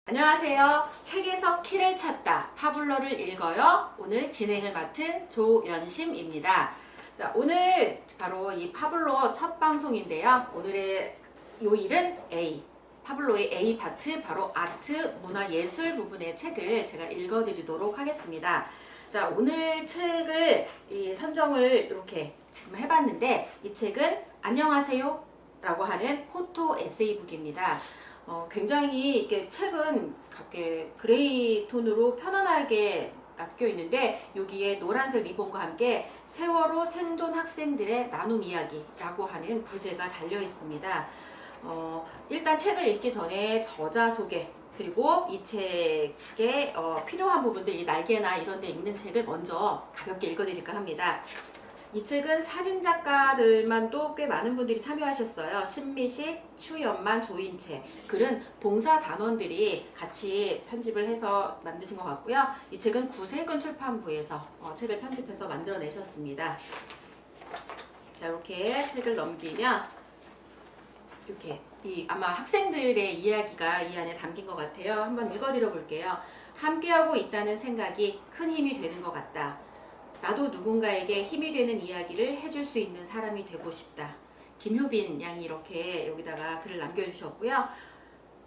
안녕하세요. 책에서 키를 찾다 파블로를 읽어요. 오늘 진행을 맡은 조연심입니다. 자, 오늘 바로 이 파블로 첫 방송인데요. 오늘의 요일은 A. 파블로의 A 파트, 바로 아트, 문화, 예술 부분의 책을 제가 읽어드리도록 하겠습니다. 자, 오늘 책을 선정을 이렇게 지금 해봤는데, 이 책은 안녕하세요 라고 하는 포토 에세이북입니다. 굉장히 이게 책은 그레이 톤으로 편안하게 낚여 있는데, 여기에 노란색 리본과 함께 세월호 생존 학생들의 나눔 이야기라고 하는 부제가 달려 있습니다. 일단 책을 읽기 전에 저자 소개, 그리고 이 책에 필요한 부분들, 이 날개나 이런 데 있는 책을 먼저 가볍게 읽어드릴까 합니다. 이 책은 사진작가들만도 꽤 많은 분들이 참여하셨어요. 신미식, 추연만, 조인채. 글은 봉사 단원들이 같이 편집을 해서 만드신 것 같고요. 이 책은 구세근 출판부에서 책을 편집해서 만들어내셨습니다. 자, 이렇게 책을 넘기면 이렇게 아마 학생들의 이야기가 이 안에 담긴 것 같아요. 한번 읽어드려 볼게요. 함께하고 있다는 생각이 큰 힘이 되는 것 같다. 나도 누군가에게 힘이 되는 이야기를 해줄 수 있는 사람이 되고 싶다. 김효빈 양이 이렇게 여기다가 글을 남겨주셨고요.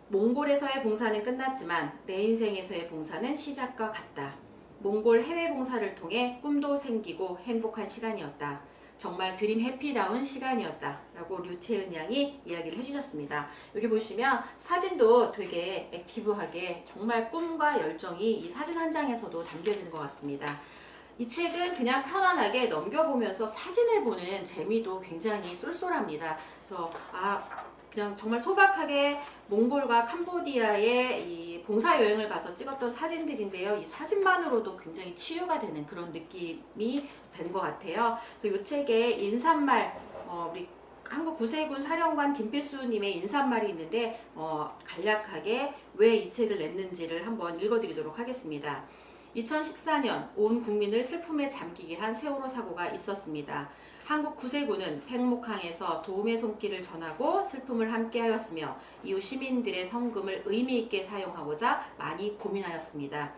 몽골에서의 봉사는 끝났지만 내 인생에서의 봉사는 시작과 같다. 몽골 해외 봉사를 통해 꿈도 생기고 행복한 시간이었다. 정말 드림 해피다운 시간이었다 라고 류채은 양이 이야기를 해주셨습니다. 여기 보시면 사진도 되게 액티브하게 정말 꿈과 열정이 이 사진 한 장에서도 담겨지는 것 같습니다. 이 책은 그냥 편안하게 넘겨보면서 사진을 보는 재미도 굉장히 쏠쏠합니다. 그래서 그냥 정말 소박하게 몽골과 캄보디아의 이 봉사 여행을 가서 찍었던 사진들인데요. 이 사진만으로도 굉장히 치유가 되는 그런 느낌이 되는 것 같아요. 그래서 이 책에 인사말, 우리 한국 구세군 사령관 김필수님의 인사말이 있는데 간략하게 왜 이 책을 냈는지를 한번 읽어드리도록 하겠습니다. 2014년 온 국민을 슬픔에 잠기게 한 세월호 사고가 있었습니다. 한국 구세군은 팽목항에서 도움의 손길을 전하고 슬픔을 함께하였으며 이후 시민들의 성금을 의미 있게 사용하고자 많이 고민하였습니다.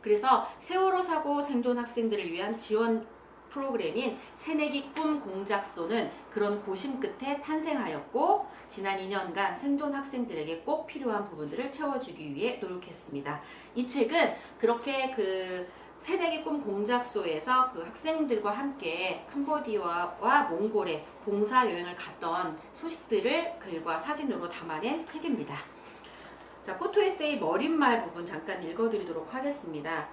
그래서 세월호 사고 생존 학생들을 위한 지원 프로그램인 새내기 꿈 공작소는 그런 고심 끝에 탄생하였고, 지난 2년간 생존 학생들에게 꼭 필요한 부분들을 채워주기 위해 노력했습니다. 이 책은 그렇게 그 새내기 꿈 공작소에서 그 학생들과 함께 캄보디아와 몽골에 봉사 여행을 갔던 소식들을 글과 사진으로 담아낸 책입니다. 자, 포토 에세이 머릿말 부분 잠깐 읽어드리도록 하겠습니다.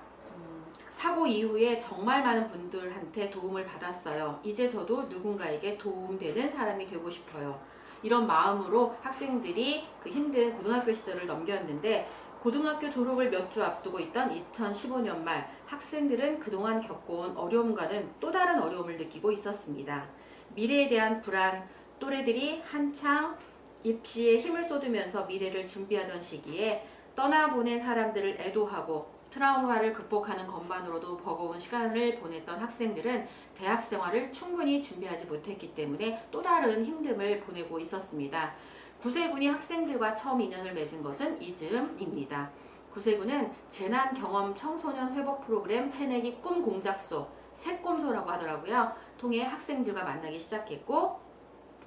사고 이후에 정말 많은 분들한테 도움을 받았어요. 이제 저도 누군가에게 도움되는 사람이 되고 싶어요. 이런 마음으로 학생들이 그 힘든 고등학교 시절을 넘겼는데, 고등학교 졸업을 몇 주 앞두고 있던 2015년 말, 학생들은 그동안 겪어온 어려움과는 또 다른 어려움을 느끼고 있었습니다. 미래에 대한 불안, 또래들이 한창 입시에 힘을 쏟으면서 미래를 준비하던 시기에 떠나보낸 사람들을 애도하고 트라우마를 극복하는 것만으로도 버거운 시간을 보냈던 학생들은 대학 생활을 충분히 준비하지 못했기 때문에 또 다른 힘듦을 보내고 있었습니다. 구세군이 학생들과 처음 인연을 맺은 것은 이즈음입니다. 구세군은 재난 경험 청소년 회복 프로그램 새내기 꿈 공작소, 새꿈소라고 하더라고요. 통해 학생들과 만나기 시작했고,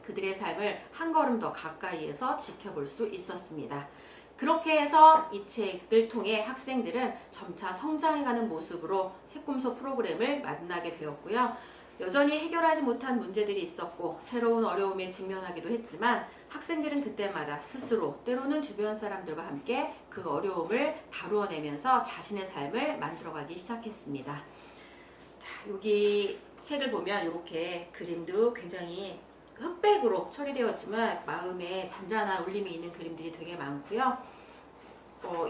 그들의 삶을 한 걸음 더 가까이에서 지켜볼 수 있었습니다. 그렇게 해서 이 책을 통해 학생들은 점차 성장해가는 모습으로 새꿈소 프로그램을 만나게 되었고요. 여전히 해결하지 못한 문제들이 있었고 새로운 어려움에 직면하기도 했지만, 학생들은 그때마다 스스로, 때로는 주변 사람들과 함께 그 어려움을 다루어내면서 자신의 삶을 만들어가기 시작했습니다. 자, 여기 책을 보면 이렇게 그림도 굉장히 흑백으로 처리되었지만 마음에 잔잔한 울림이 있는 그림들이 되게 많고요.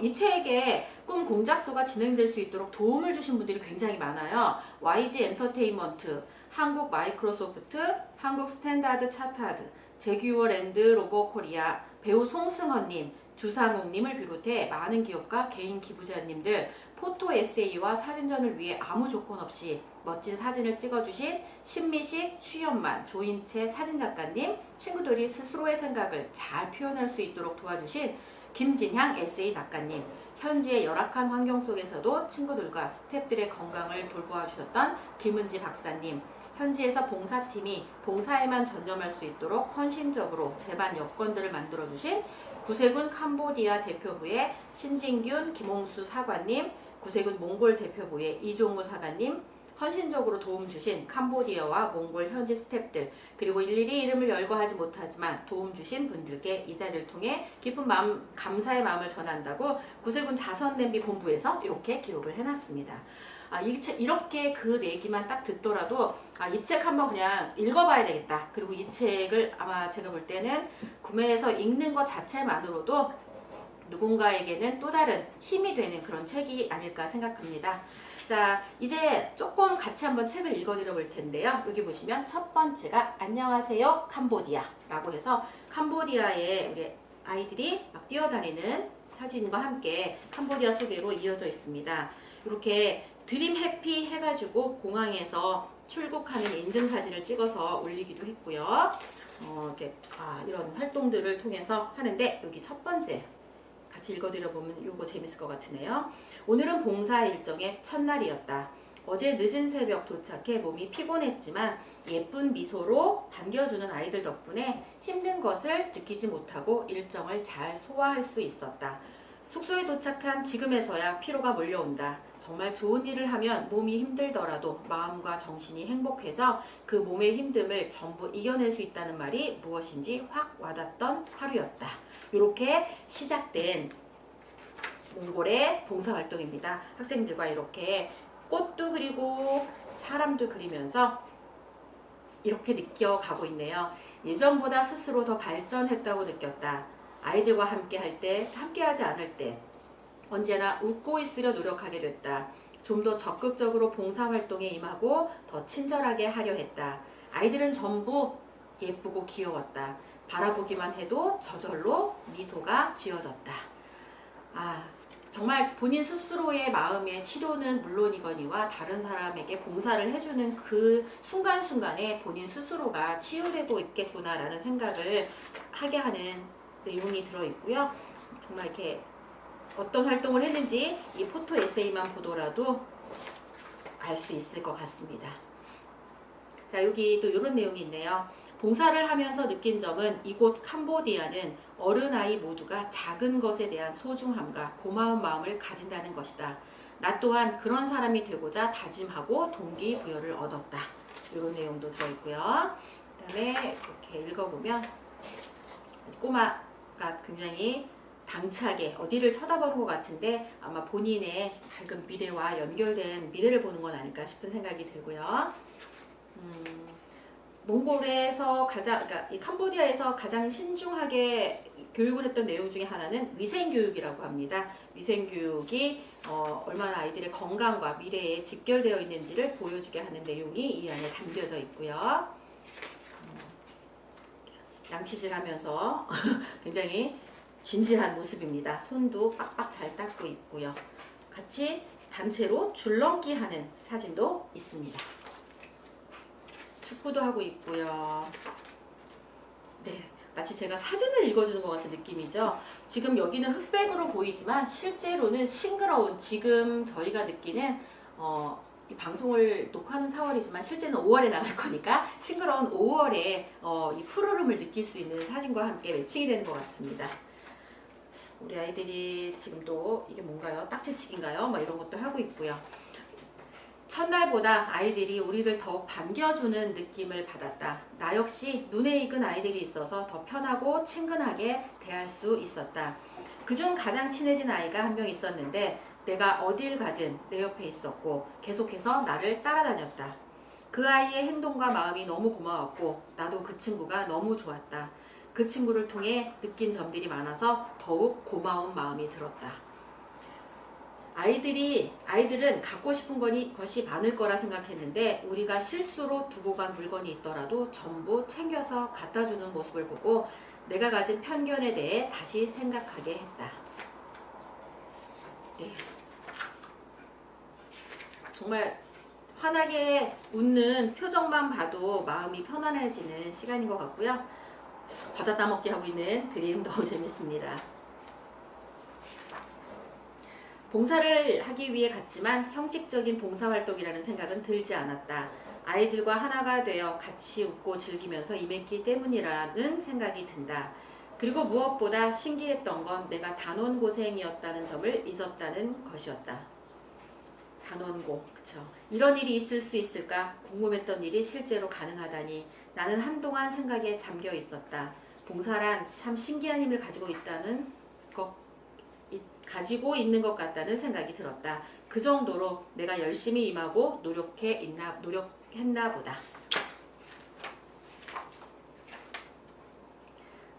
이 책에 꿈 공작소가 진행될 수 있도록 도움을 주신 분들이 굉장히 많아요. YG 엔터테인먼트, 한국 마이크로소프트, 한국 스탠다드 차타드, 제규어랜드 로보코리아, 배우 송승헌님, 주상욱님을 비롯해 많은 기업가 개인 기부자님들 포토 에세이와 사진전을 위해 아무 조건 없이 멋진 사진을 찍어주신 신미식, 추연만, 조인채 사진작가님, 친구들이 스스로의 생각을 잘 표현할 수 있도록 도와주신 김진향 에세이 작가님, 현지의 열악한 환경 속에서도 친구들과 스태프들의 건강을 돌보아 주셨던 김은지 박사님, 현지에서 봉사팀이 봉사에만 전념할 수 있도록 헌신적으로 제반 여건들을 만들어주신 구세군 캄보디아 대표부의 신진균, 김홍수 사관님, 구세군 몽골 대표부의 이종우 사관님, 헌신적으로 도움 주신 캄보디아와 몽골 현지 스태프들, 그리고 일일이 이름을 열거하지 못하지만 도움 주신 분들께 이 자리를 통해 깊은 마음, 감사의 마음을 전한다고 구세군 자선냄비 본부에서 이렇게 기록을 해놨습니다. 이렇게 그 내기만 딱 듣더라도 이 책 한번 그냥 읽어봐야 되겠다. 그리고 이 책을 아마 제가 볼 때는 구매해서 읽는 것 자체만으로도 누군가에게는 또 다른 힘이 되는 그런 책이 아닐까 생각합니다. 자, 이제 조금 같이 한번 책을 읽어드려 볼 텐데요. 여기 보시면 첫 번째가 안녕하세요 캄보디아 라고 해서 캄보디아에 우리 아이들이 막 뛰어다니는 사진과 함께 캄보디아 소개로 이어져 있습니다. 이렇게 드림 해피 해가지고 공항에서 출국하는 인증사진을 찍어서 올리기도 했고요. 이렇게 이런 활동들을 통해서 하는데 여기 첫 번째 같이 읽어드려보면 이거 재밌을 것 같으네요. 오늘은 봉사 일정의 첫날이었다. 어제 늦은 새벽 도착해 몸이 피곤했지만 예쁜 미소로 반겨주는 아이들 덕분에 힘든 것을 느끼지 못하고 일정을 잘 소화할 수 있었다. 숙소에 도착한 지금에서야 피로가 몰려온다. 정말 좋은 일을 하면 몸이 힘들더라도 마음과 정신이 행복해져 그 몸의 힘듦을 전부 이겨낼 수 있다는 말이 무엇인지 확 와닿던 하루였다. 이렇게 시작된 몽골의 봉사활동입니다. 학생들과 이렇게 꽃도 그리고 사람도 그리면서 이렇게 느껴가고 있네요. 예전보다 스스로 더 발전했다고 느꼈다. 아이들과 함께 할 때, 함께 하지 않을 때 언제나 웃고 있으려 노력하게 됐다. 좀 더 적극적으로 봉사활동에 임하고 더 친절하게 하려 했다. 아이들은 전부 예쁘고 귀여웠다. 바라보기만 해도 저절로 미소가 지어졌다. 정말 본인 스스로의 마음의 치료는 물론이거니와 다른 사람에게 봉사를 해주는 그 순간순간에 본인 스스로가 치유되고 있겠구나라는 생각을 하게 하는 내용이 들어있고요. 정말 이렇게 어떤 활동을 했는지 이 포토 에세이만 보더라도 알 수 있을 것 같습니다. 자, 여기 또 이런 내용이 있네요. 봉사를 하면서 느낀 점은 이곳 캄보디아는 어른 아이 모두가 작은 것에 대한 소중함과 고마운 마음을 가진다는 것이다. 나 또한 그런 사람이 되고자 다짐하고 동기부여를 얻었다. 이런 내용도 들어있고요. 그 다음에 이렇게 읽어보면 꼬마가 굉장히 당차게 어디를 쳐다보는 것 같은데 아마 본인의 밝은 미래와 연결된 미래를 보는 건 아닐까 싶은 생각이 들고요. 몽골에서 그러니까 이 캄보디아에서 가장 신중하게 교육을 했던 내용 중에 하나는 위생교육이라고 합니다. 위생교육이 얼마나 아이들의 건강과 미래에 직결되어 있는지를 보여주게 하는 내용이 이 안에 담겨져 있고요. 양치질하면서 굉장히 진지한 모습입니다. 손도 빡빡 잘 닦고 있고요. 같이 단체로 줄넘기 하는 사진도 있습니다. 축구도 하고 있고요. 네, 마치 제가 사진을 읽어주는 것 같은 느낌이죠. 지금 여기는 흑백으로 보이지만 실제로는 싱그러운 지금 저희가 느끼는 이 방송을 녹화하는 4월이지만 실제는 5월에 나갈 거니까 싱그러운 5월에 이 푸르름을 느낄 수 있는 사진과 함께 매칭이 되는 것 같습니다. 우리 아이들이 지금 또 이게 뭔가요? 딱지치기인가요? 뭐 이런 것도 하고 있고요. 첫날보다 아이들이 우리를 더욱 반겨주는 느낌을 받았다. 나 역시 눈에 익은 아이들이 있어서 더 편하고 친근하게 대할 수 있었다. 그중 가장 친해진 아이가 한 명 있었는데 내가 어딜 가든 내 옆에 있었고 계속해서 나를 따라다녔다. 그 아이의 행동과 마음이 너무 고마웠고 나도 그 친구가 너무 좋았다. 그 친구를 통해 느낀 점들이 많아서 더욱 고마운 마음이 들었다. 아이들은 갖고 싶은 것이 많을 거라 생각했는데 우리가 실수로 두고 간 물건이 있더라도 전부 챙겨서 갖다 주는 모습을 보고 내가 가진 편견에 대해 다시 생각하게 했다. 네. 정말 환하게 웃는 표정만 봐도 마음이 편안해지는 시간인 것 같고요. 과자 따먹기 하고 있는 그림 너무 재밌습니다. 봉사를 하기 위해 갔지만 형식적인 봉사활동이라는 생각은 들지 않았다. 아이들과 하나가 되어 같이 웃고 즐기면서 임했기 때문이라는 생각이 든다. 그리고 무엇보다 신기했던 건 내가 단원고생이었다는 점을 잊었다는 것이었다. 단원고, 그쵸. 이런 일이 있을 수 있을까 궁금했던 일이 실제로 가능하다니 나는 한동안 생각에 잠겨 있었다. 봉사란 참 신기한 힘을 가지고 있는 것 같다는 생각이 들었다. 그 정도로 내가 열심히 임하고 노력했나 보다.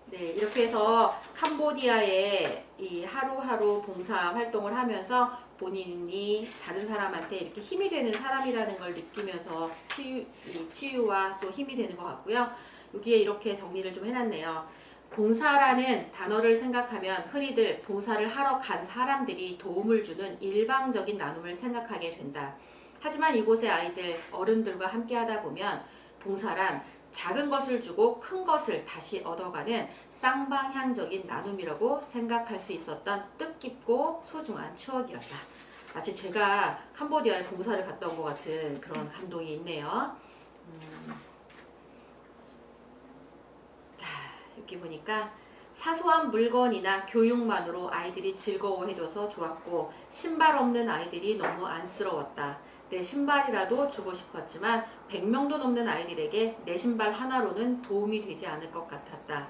네, 이렇게 해서 캄보디아에 이 하루하루 봉사 활동을 하면서 본인이 다른 사람한테 이렇게 힘이 되는 사람이라는 걸 느끼면서 치유와 또 힘이 되는 것 같고요. 여기에 이렇게 정리를 좀 해놨네요. 봉사라는 단어를 생각하면 흔히들 봉사를 하러 간 사람들이 도움을 주는 일방적인 나눔을 생각하게 된다. 하지만 이곳의 아이들, 어른들과 함께 하다 보면 봉사란 작은 것을 주고 큰 것을 다시 얻어가는 쌍방향적인 나눔이라고 생각할 수 있었던 뜻깊고 소중한 추억이었다. 마치 제가 캄보디아에 봉사를 갔다 온 것 같은 그런 감동이 있네요. 자, 여기 보니까 사소한 물건이나 교육만으로 아이들이 즐거워해줘서 좋았고 신발 없는 아이들이 너무 안쓰러웠다. 내 신발이라도 주고 싶었지만 100명도 넘는 아이들에게 내 신발 하나로는 도움이 되지 않을 것 같았다.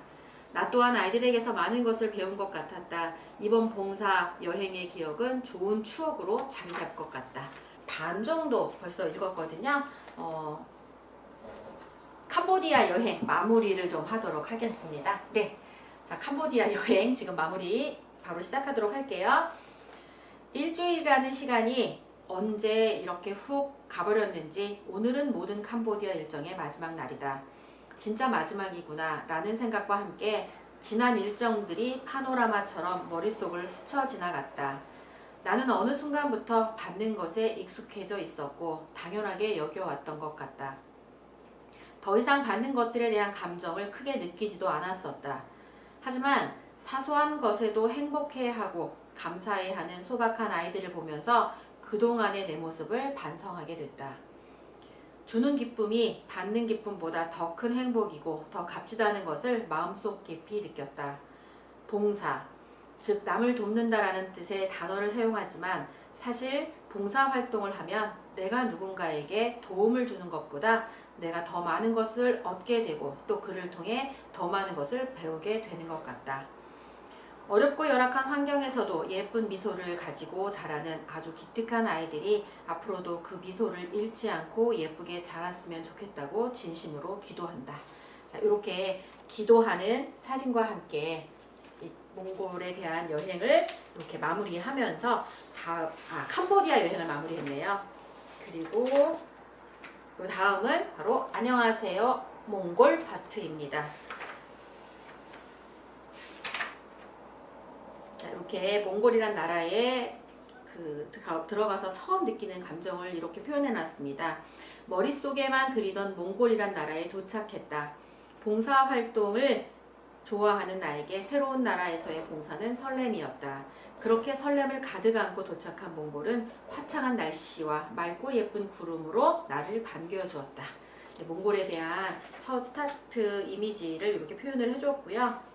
나 또한 아이들에게서 많은 것을 배운 것 같았다. 이번 봉사 여행의 기억은 좋은 추억으로 자리 잡을 것 같다. 반 정도 벌써 읽었거든요. 캄보디아 여행 마무리를 좀 하도록 하겠습니다. 네, 자, 캄보디아 여행 지금 마무리 바로 시작하도록 할게요. 일주일이라는 시간이 언제 이렇게 훅 가버렸는지 오늘은 모든 캄보디아 일정의 마지막 날이다. 진짜 마지막이구나 라는 생각과 함께 지난 일정들이 파노라마처럼 머릿속을 스쳐 지나갔다. 나는 어느 순간부터 받는 것에 익숙해져 있었고 당연하게 여겨왔던 것 같다. 더 이상 받는 것들에 대한 감정을 크게 느끼지도 않았었다. 하지만 사소한 것에도 행복해하고 감사해하는 소박한 아이들을 보면서 그동안의 내 모습을 반성하게 됐다. 주는 기쁨이 받는 기쁨보다 더 큰 행복이고 더 값지다는 것을 마음속 깊이 느꼈다. 봉사, 즉 남을 돕는다라는 뜻의 단어를 사용하지만 사실 봉사활동을 하면 내가 누군가에게 도움을 주는 것보다 내가 더 많은 것을 얻게 되고 또 그를 통해 더 많은 것을 배우게 되는 것 같다. 어렵고 열악한 환경에서도 예쁜 미소를 가지고 자라는 아주 기특한 아이들이 앞으로도 그 미소를 잃지 않고 예쁘게 자랐으면 좋겠다고 진심으로 기도한다. 자, 이렇게 기도하는 사진과 함께 이 몽골에 대한 여행을 이렇게 마무리하면서 캄보디아 여행을 마무리했네요. 그리고 이 다음은 바로 안녕하세요 몽골 파트입니다. 이렇게 몽골이란 나라에 들어가서 처음 느끼는 감정을 이렇게 표현해 놨습니다. 머릿속에만 그리던 몽골이란 나라에 도착했다. 봉사활동을 좋아하는 나에게 새로운 나라에서의 봉사는 설렘이었다. 그렇게 설렘을 가득 안고 도착한 몽골은 화창한 날씨와 맑고 예쁜 구름으로 나를 반겨주었다. 몽골에 대한 첫 스타트 이미지를 이렇게 표현을 해주었고요.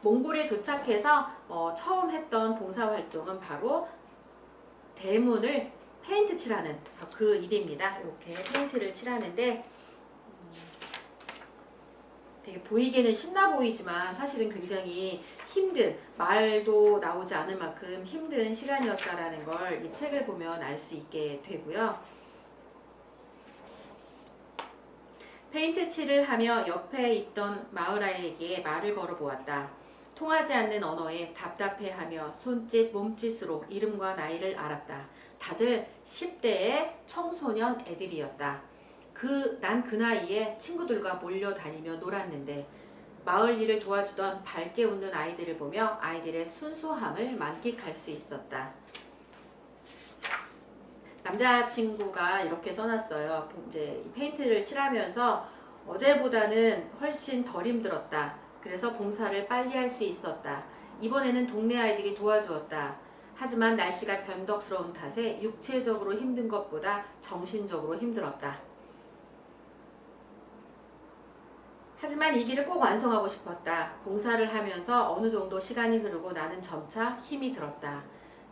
몽골에 도착해서 처음 했던 봉사활동은 바로 대문을 페인트 칠하는 그 일입니다. 이렇게 페인트를 칠하는데 되게 보이기에는 신나 보이지만 사실은 굉장히 힘든, 말도 나오지 않을 만큼 힘든 시간이었다라는 걸 이 책을 보면 알 수 있게 되고요. 페인트 칠을 하며 옆에 있던 마을 아이에게 말을 걸어 보았다. 통하지 않는 언어에 답답해하며 손짓 몸짓으로 이름과 나이를 알았다. 다들 10대의 청소년 애들이었다. 난 그 나이에 친구들과 몰려다니며 놀았는데 마을 일을 도와주던 밝게 웃는 아이들을 보며 아이들의 순수함을 만끽할 수 있었다. 남자친구가 이렇게 써놨어요. 이제 페인트를 칠하면서 어제보다는 훨씬 덜 힘들었다. 그래서 봉사를 빨리 할 수 있었다. 이번에는 동네 아이들이 도와주었다. 하지만 날씨가 변덕스러운 탓에 육체적으로 힘든 것보다 정신적으로 힘들었다. 하지만 이 길을 꼭 완성하고 싶었다. 봉사를 하면서 어느 정도 시간이 흐르고 나는 점차 힘이 들었다.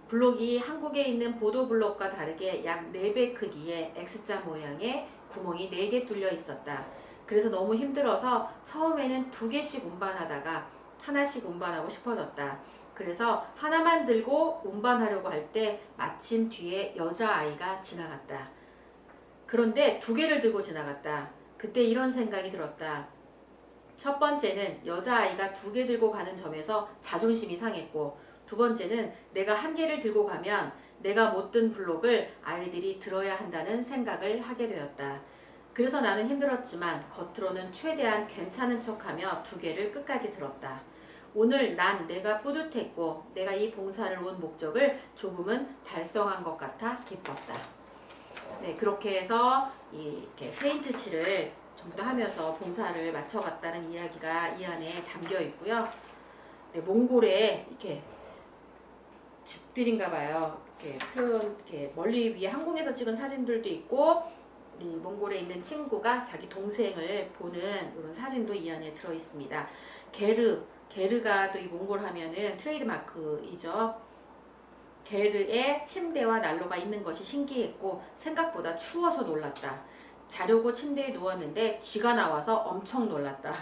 블록이 한국에 있는 보도블록과 다르게 약 4배 크기의 X자 모양의 구멍이 4개 뚫려 있었다. 그래서 너무 힘들어서 처음에는 2개씩 운반하다가 하나씩 운반하고 싶어졌다. 그래서 하나만 들고 운반하려고 할 때 마침 뒤에 여자아이가 지나갔다. 그런데 2개를 들고 지나갔다. 그때 이런 생각이 들었다. 첫 번째는 여자아이가 2개 들고 가는 점에서 자존심이 상했고, 두 번째는 내가 1개를 들고 가면 내가 못 든 블록을 아이들이 들어야 한다는 생각을 하게 되었다. 그래서 나는 힘들었지만 겉으로는 최대한 괜찮은 척하며 2개를 끝까지 들었다. 오늘 내가 뿌듯했고 내가 이 봉사를 온 목적을 조금은 달성한 것 같아 기뻤다. 네, 그렇게 해서 이렇게 페인트 칠을 전부 다 하면서 봉사를 마쳐갔다는 이야기가 이 안에 담겨 있고요. 네, 몽골에 이렇게 집들인가 봐요. 이렇게 멀리 위에 항공에서 찍은 사진들도 있고, 우리 몽골에 있는 친구가 자기 동생을 보는 이런 사진도 이 안에 들어 있습니다. 게르가 또 이 몽골 하면은 트레이드 마크이죠. 게르에 침대와 난로가 있는 것이 신기했고 생각보다 추워서 놀랐다. 자려고 침대에 누웠는데 쥐가 나와서 엄청 놀랐다.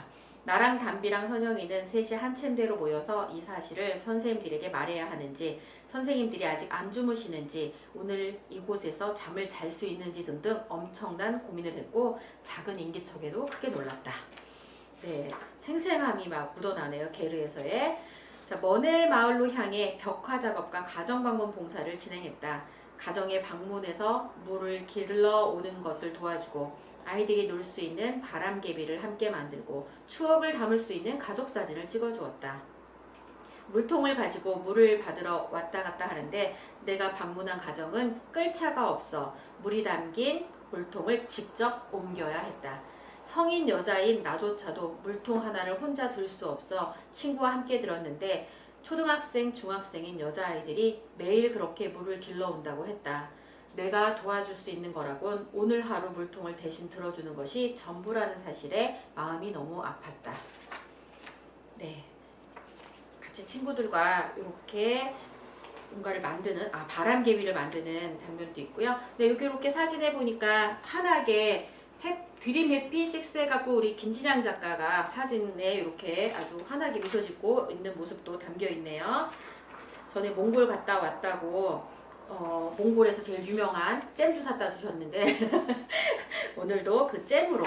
나랑 담비랑 선영이는 셋이 한 침대로 모여서 이 사실을 선생님들에게 말해야 하는지, 선생님들이 아직 안 주무시는지, 오늘 이곳에서 잠을 잘 수 있는지 등등 엄청난 고민을 했고 작은 인기척에도 크게 놀랐다. 네, 생생함이 막 묻어나네요. 게르에서의. 자, 머넬 마을로 향해 벽화 작업과 가정 방문 봉사를 진행했다. 가정에 방문해서 물을 길러 오는 것을 도와주고 아이들이 놀 수 있는 바람개비를 함께 만들고 추억을 담을 수 있는 가족 사진을 찍어주었다. 물통을 가지고 물을 받으러 왔다 갔다 하는데 내가 방문한 가정은 끌차가 없어 물이 담긴 물통을 직접 옮겨야 했다. 성인 여자인 나조차도 물통 하나를 혼자 들 수 없어 친구와 함께 들었는데 초등학생, 중학생인 여자아이들이 매일 그렇게 물을 길러온다고 했다. 내가 도와줄 수 있는 거라곤 오늘 하루 물통을 대신 들어주는 것이 전부라는 사실에 마음이 너무 아팠다. 네, 같이 친구들과 이렇게 뭔가를 만드는, 바람개비를 만드는 장면도 있고요. 네, 이렇게 사진에 보니까 환하게 드림 해피 6 해갖고 우리 김진양 작가가 사진에 이렇게 아주 환하게 미소 짓고 있는 모습도 담겨 있네요. 전에 몽골 갔다 왔다고 몽골에서 제일 유명한 잼주 사다 주셨는데 오늘도 그 잼으로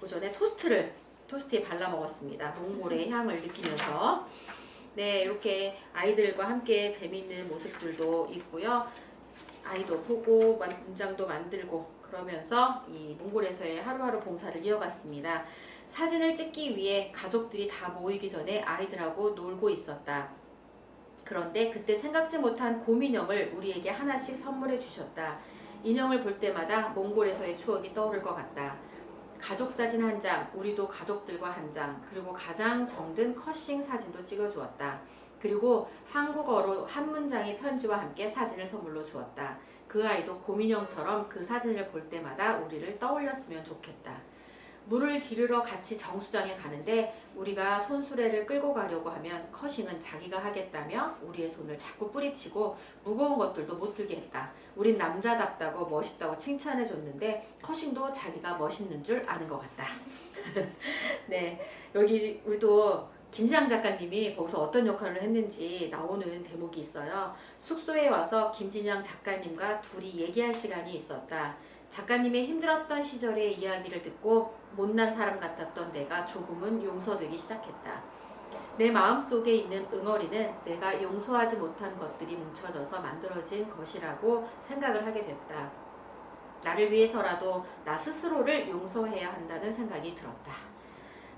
오전에 토스트에 발라 먹었습니다. 몽골의 향을 느끼면서. 네, 이렇게 아이들과 함께 재미있는 모습들도 있고요. 아이도 보고 문장도 만들고 그러면서 이 몽골에서의 하루하루 봉사를 이어갔습니다. 사진을 찍기 위해 가족들이 다 모이기 전에 아이들하고 놀고 있었다. 그런데 그때 생각지 못한 곰인형을 우리에게 하나씩 선물해 주셨다. 인형을 볼 때마다 몽골에서의 추억이 떠오를 것 같다. 가족 사진 한 장, 우리도 가족들과 한 장, 그리고 가장 정든 커싱 사진도 찍어주었다. 그리고 한국어로 한 문장의 편지와 함께 사진을 선물로 주었다. 그 아이도 곰인형처럼 그 사진을 볼 때마다 우리를 떠올렸으면 좋겠다. 물을 기르러 같이 정수장에 가는데 우리가 손수레를 끌고 가려고 하면 커싱은 자기가 하겠다며 우리의 손을 자꾸 뿌리치고 무거운 것들도 못 들게 했다. 우린 남자답다고 멋있다고 칭찬해줬는데 커싱도 자기가 멋있는 줄 아는 것 같다. 네, 여기 우리도 김지양 작가님이 거기서 어떤 역할을 했는지 나오는 대목이 있어요. 숙소에 와서 김진양 작가님과 둘이 얘기할 시간이 있었다. 작가님의 힘들었던 시절의 이야기를 듣고 못난 사람 같았던 내가 조금은 용서되기 시작했다. 내 마음속에 있는 응어리는 내가 용서하지 못한 것들이 뭉쳐져서 만들어진 것이라고 생각을 하게 됐다. 나를 위해서라도 나 스스로를 용서해야 한다는 생각이 들었다.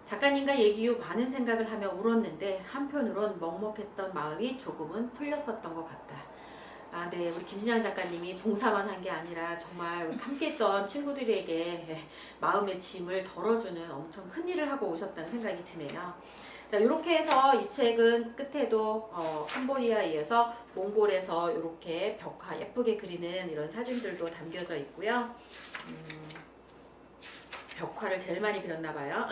작가님과 얘기 후 많은 생각을 하며 울었는데 한편으론 먹먹했던 마음이 조금은 풀렸었던 것 같다. 아, 네, 우리 김신양 작가님이 봉사만 한 게 아니라 정말 우리 함께했던 친구들에게 마음의 짐을 덜어주는 엄청 큰 일을 하고 오셨다는 생각이 드네요. 자, 이렇게 해서 이 책은 끝에도 캄보디아에서 몽골에서 이렇게 벽화 예쁘게 그리는 이런 사진들도 담겨져 있고요. 벽화를 제일 많이 그렸나 봐요.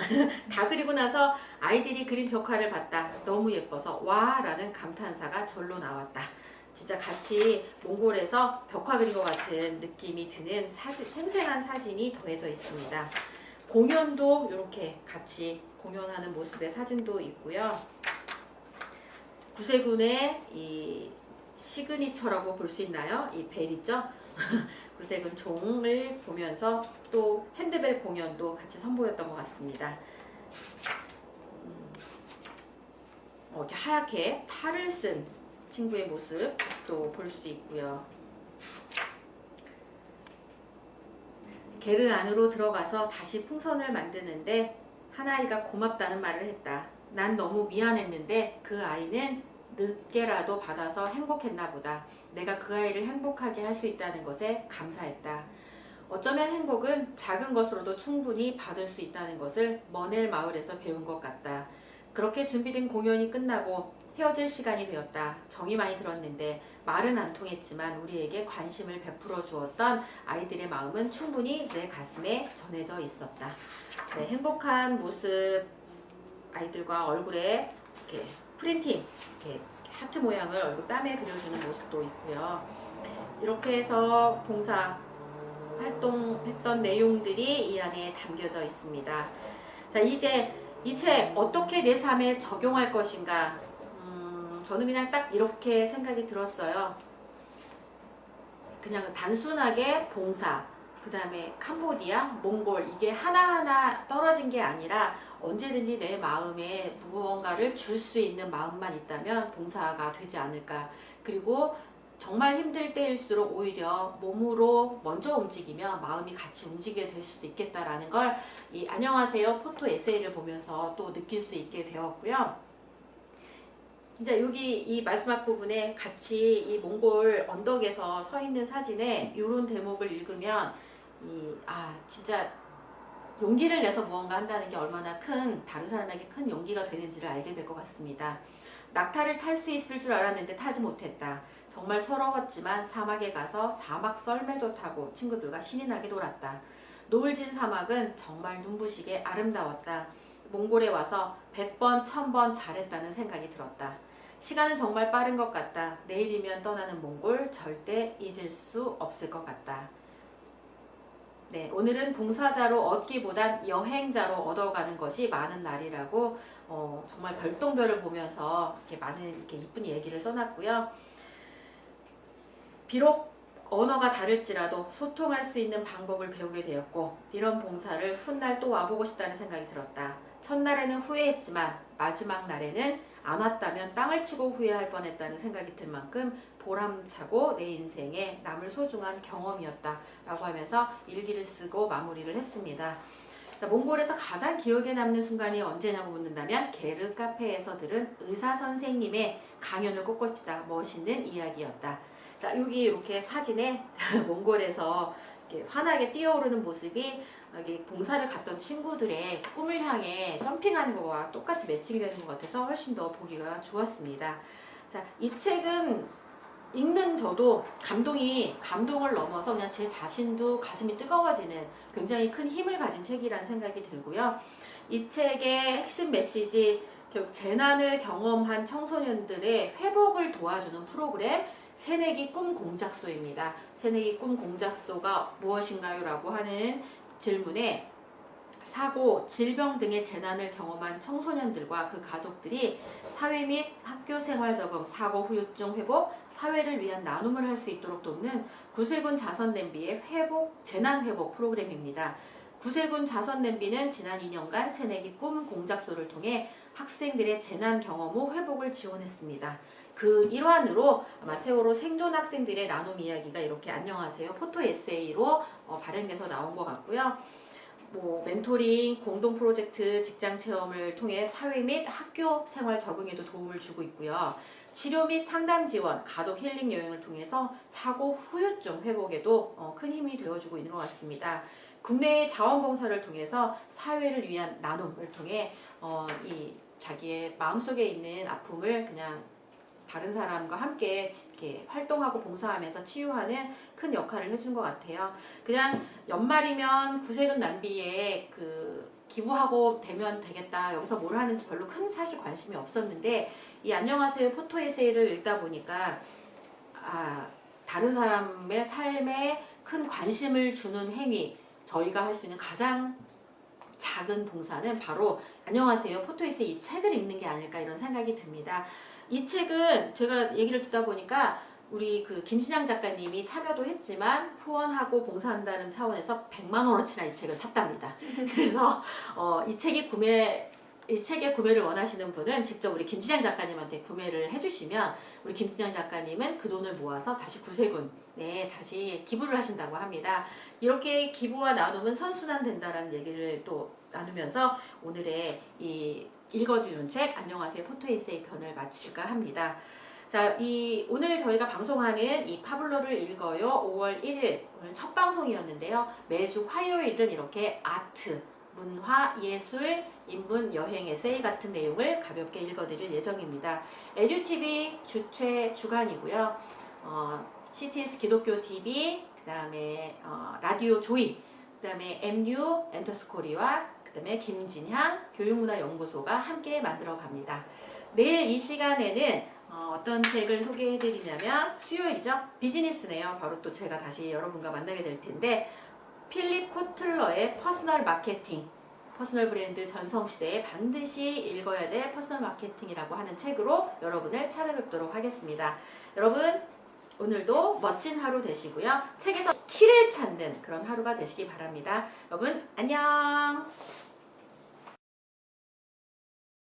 다 그리고 나서 아이들이 그린 벽화를 봤다. 너무 예뻐서 와 라는 감탄사가 절로 나왔다. 진짜 같이 몽골에서 벽화 그린 것 같은 느낌이 드는 생생한 사진이 더해져 있습니다. 공연도 이렇게 같이 공연하는 모습의 사진도 있고요. 구세군의 이 시그니처라고 볼 수 있나요? 이 벨이죠. 구세군 종을 보면서 또 핸드벨 공연도 같이 선보였던 것 같습니다. 이렇게 하얗게 탈을 쓴 친구의 모습도 볼 수 있고요. 게르 안으로 들어가서 다시 풍선을 만드는데 한 아이가 고맙다는 말을 했다. 난 너무 미안했는데 그 아이는 늦게라도 받아서 행복했나 보다. 내가 그 아이를 행복하게 할 수 있다는 것에 감사했다. 어쩌면 행복은 작은 것으로도 충분히 받을 수 있다는 것을 머넬 마을에서 배운 것 같다. 그렇게 준비된 공연이 끝나고 헤어질 시간이 되었다. 정이 많이 들었는데 말은 안 통했지만 우리에게 관심을 베풀어 주었던 아이들의 마음은 충분히 내 가슴에 전해져 있었다. 네, 행복한 모습 아이들과 얼굴에 이렇게 프린팅, 이렇게 하트 모양을 얼굴 뺨에 그려주는 모습도 있고요. 이렇게 해서 봉사 활동했던 내용들이 이 안에 담겨져 있습니다. 자, 이제 이 책 어떻게 내 삶에 적용할 것인가? 저는 그냥 딱 이렇게 생각이 들었어요. 그냥 단순하게 봉사, 그 다음에 캄보디아, 몽골 이게 하나하나 떨어진 게 아니라 언제든지 내 마음에 무언가를 줄 수 있는 마음만 있다면 봉사가 되지 않을까. 그리고 정말 힘들 때일수록 오히려 몸으로 먼저 움직이며 마음이 같이 움직이게 될 수도 있겠다라는 걸 이 안녕하세요 포토 에세이를 보면서 또 느낄 수 있게 되었고요. 진짜 여기 이 마지막 부분에 같이 이 몽골 언덕에서 서 있는 사진에 이런 대목을 읽으면 진짜 용기를 내서 무언가 한다는 게 얼마나 다른 사람에게 큰 용기가 되는지를 알게 될 것 같습니다. 낙타를 탈 수 있을 줄 알았는데 타지 못했다. 정말 서러웠지만 사막에 가서 사막 썰매도 타고 친구들과 신이 나게 놀았다. 노을진 사막은 정말 눈부시게 아름다웠다. 몽골에 와서 100번, 1000번 잘했다는 생각이 들었다. 시간은 정말 빠른 것 같다. 내일이면 떠나는 몽골 절대 잊을 수 없을 것 같다. 네, 오늘은 봉사자로 얻기보단 여행자로 얻어가는 것이 많은 날이라고 정말 별똥별을 보면서 이렇게 많은 이렇게 이쁜 얘기를 써놨고요. 비록 언어가 다를지라도 소통할 수 있는 방법을 배우게 되었고 이런 봉사를 훗날 또 와보고 싶다는 생각이 들었다. 첫날에는 후회했지만 마지막 날에는 안 왔다면 땅을 치고 후회할 뻔했다는 생각이 들 만큼 보람차고 내 인생에 남을 소중한 경험이었다 라고 하면서 일기를 쓰고 마무리를 했습니다. 자, 몽골에서 가장 기억에 남는 순간이 언제냐고 묻는다면 게르 카페에서 들은 의사 선생님의 강연을 꼽고싶다. 멋있는 이야기였다. 자, 여기 이렇게 사진에 몽골에서 이렇게 환하게 뛰어오르는 모습이 여기 봉사를 갔던 친구들의 꿈을 향해 점핑하는 것과 똑같이 매칭이 되는 것 같아서 훨씬 더 보기가 좋았습니다. 자, 이 책은 읽는 저도 감동을 넘어서 그냥 제 자신도 가슴이 뜨거워지는 굉장히 큰 힘을 가진 책이라는 생각이 들고요. 이 책의 핵심 메시지, 결국 재난을 경험한 청소년들의 회복을 도와주는 프로그램 새내기 꿈 공작소입니다. 새내기 꿈 공작소가 무엇인가요? 라고 하는 질문에 사고, 질병 등의 재난을 경험한 청소년들과 그 가족들이 사회 및 학교 생활 적응, 사고 후유증 회복, 사회를 위한 나눔을 할 수 있도록 돕는 구세군 자선 냄비의 재난 회복 프로그램입니다. 구세군 자선냄비는 지난 2년간 새내기 꿈 공작소를 통해 학생들의 재난 경험 후 회복을 지원했습니다. 그 일환으로 아마 세월호 생존 학생들의 나눔 이야기가 이렇게 안녕하세요 포토 에세이로 발행돼서 나온 것 같고요. 뭐 멘토링, 공동 프로젝트, 직장 체험을 통해 사회 및 학교 생활 적응에도 도움을 주고 있고요. 치료 및 상담 지원, 가족 힐링 여행을 통해서 사고 후유증 회복에도 큰 힘이 되어주고 있는 것 같습니다. 국내의 자원봉사를 통해서 사회를 위한 나눔을 통해 이 자기의 마음속에 있는 아픔을 그냥 다른 사람과 함께 이렇게 활동하고 봉사하면서 치유하는 큰 역할을 해준 것 같아요. 그냥 연말이면 구세군 남비에 기부하고 되면 되겠다. 여기서 뭘 하는지 별로 큰 사실 관심이 없었는데 이 안녕하세요 포토 에세이를 읽다 보니까 다른 사람의 삶에 큰 관심을 주는 행위, 저희가 할 수 있는 가장 작은 봉사는 바로 안녕하세요 포토 에세이 이 책을 읽는 게 아닐까 이런 생각이 듭니다. 이 책은 제가 얘기를 듣다 보니까 우리 김신양 작가님이 참여도 했지만 후원하고 봉사한다는 차원에서 100만 원어치나 이 책을 샀답니다. 그래서 이 책의 구매를 원하시는 분은 직접 우리 김신양 작가님한테 구매를 해주시면 우리 김신양 작가님은 그 돈을 모아서 다시 구세군에 다시 기부를 하신다고 합니다. 이렇게 기부와 나눔은 선순환 된다라는 얘기를 또 나누면서 오늘의 이 읽어주는 책 안녕하세요 포토 에세이 편을 마칠까 합니다. 자, 오늘 저희가 방송하는 이 파블로를 읽어요 5월 1일 오늘 첫 방송이었는데요. 매주 화요일은 이렇게 아트, 문화, 예술, 인문, 여행, 에세이 같은 내용을 가볍게 읽어드릴 예정입니다. 에듀TV 주최 주간이고요. CTS 기독교 TV, 그 다음에 라디오 조이, 그 다음에 MU 엔터스코리와 그 다음에 김진향 교육문화연구소가 함께 만들어 갑니다. 내일 이 시간에는 어떤 책을 소개해드리냐면 수요일이죠. 비즈니스네요. 바로 또 제가 다시 여러분과 만나게 될 텐데 필립 코틀러의 퍼스널 마케팅, 퍼스널 브랜드 전성시대에 반드시 읽어야 될 퍼스널 마케팅이라고 하는 책으로 여러분을 찾아뵙도록 하겠습니다. 여러분 오늘도 멋진 하루 되시고요. 책에서 키를 찾는 그런 하루가 되시기 바랍니다. 여러분 안녕.